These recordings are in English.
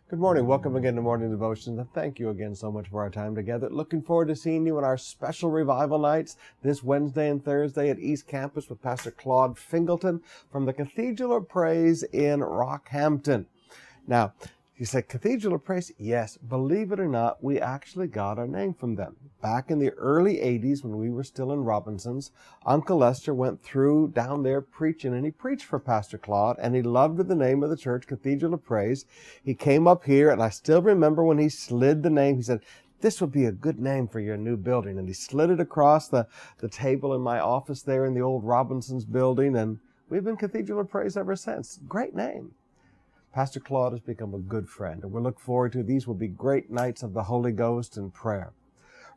Good morning. Welcome again to Morning Devotions, and thank you again so much for our time together. Looking forward to seeing you in our special revival nights this Wednesday and Thursday at East Campus with Pastor Claude Fingleton from the Cathedral of Praise in Rockhampton. Now, you said Cathedral of Praise? Yes, believe it or not, we actually got our name from them. Back in the early 80s when we were still in Robinson's, Uncle Lester went through down there preaching, and he preached for Pastor Claude, and he loved the name of the church, Cathedral of Praise. He came up here, and I still remember when he slid the name, he said, "This would be a good name for your new building." And he slid it across the table in my office there in the old Robinson's building, and we've been Cathedral of Praise ever since. Great name. Pastor Claude has become a good friend, and we look forward to these will be great nights of the Holy Ghost and prayer.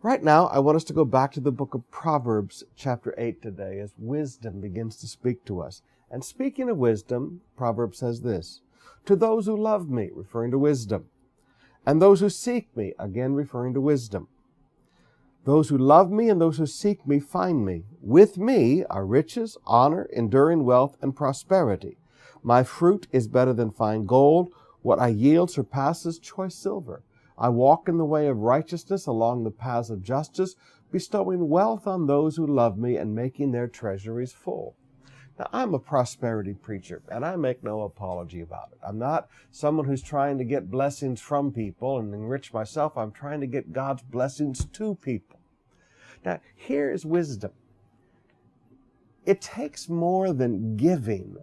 Right now, I want us to go back to the book of Proverbs, chapter 8 today, as wisdom begins to speak to us. And speaking of wisdom, Proverbs says this, "To those who love me," referring to wisdom, "and those who seek me," again referring to wisdom. "Those who love me and those who seek me find me. With me are riches, honor, enduring wealth, and prosperity. My fruit is better than fine gold. What I yield surpasses choice silver. I walk in the way of righteousness along the paths of justice, bestowing wealth on those who love me and making their treasuries full." Now, I'm a prosperity preacher, and I make no apology about it. I'm not someone who's trying to get blessings from people and enrich myself. I'm trying to get God's blessings to people. Now, here is wisdom. It takes more than giving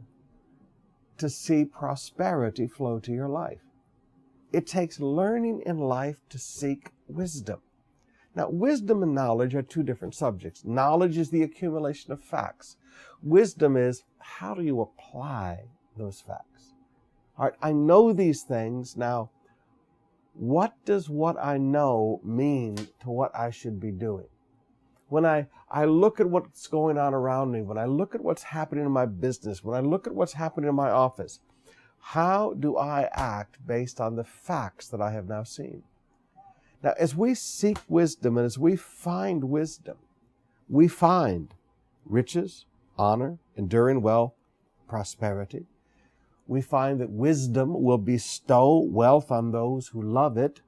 to see prosperity flow to your life. It takes learning in life to seek wisdom. Now, wisdom and knowledge are two different subjects. Knowledge is the accumulation of facts. Wisdom is, how do you apply those facts? All right, I know these things. Now, what does what I know mean to what I should be doing? When I look at what's going on around me, when I look at what's happening in my business, when I look at what's happening in my office, how do I act based on the facts that I have now seen? Now, as we seek wisdom and as we find wisdom, we find riches, honor, enduring wealth, prosperity. We find that wisdom will bestow wealth on those who love it,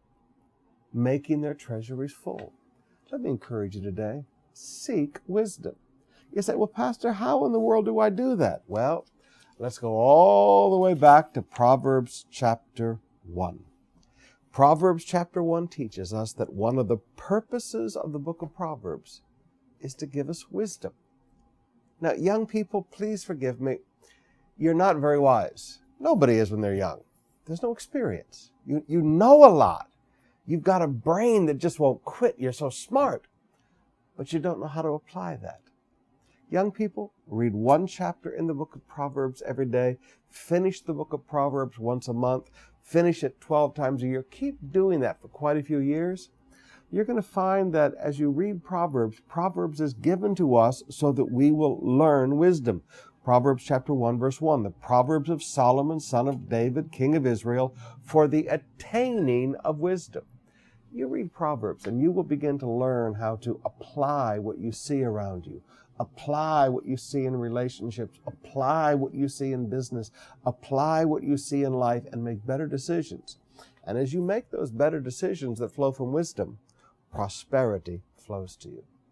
making their treasuries full. Let me encourage you today, seek wisdom. You say, "Well, Pastor, how in the world do I do that?" Well, let's go all the way back to Proverbs chapter 1. Proverbs chapter 1 teaches us that one of the purposes of the book of Proverbs is to give us wisdom. Now, young people, please forgive me. You're not very wise. Nobody is when they're young. There's no experience. You know a lot. You've got a brain that just won't quit. You're so smart, but you don't know how to apply that. Young people, read one chapter in the book of Proverbs every day. Finish the book of Proverbs once a month. Finish it 12 times a year. Keep doing that for quite a few years. You're going to find that as you read Proverbs, Proverbs is given to us so that we will learn wisdom. Proverbs chapter 1, verse 1, the Proverbs of Solomon, son of David, king of Israel, for the attaining of wisdom. You read Proverbs and you will begin to learn how to apply what you see around you, apply what you see in relationships, apply what you see in business, apply what you see in life, and make better decisions. And as you make those better decisions that flow from wisdom, prosperity flows to you.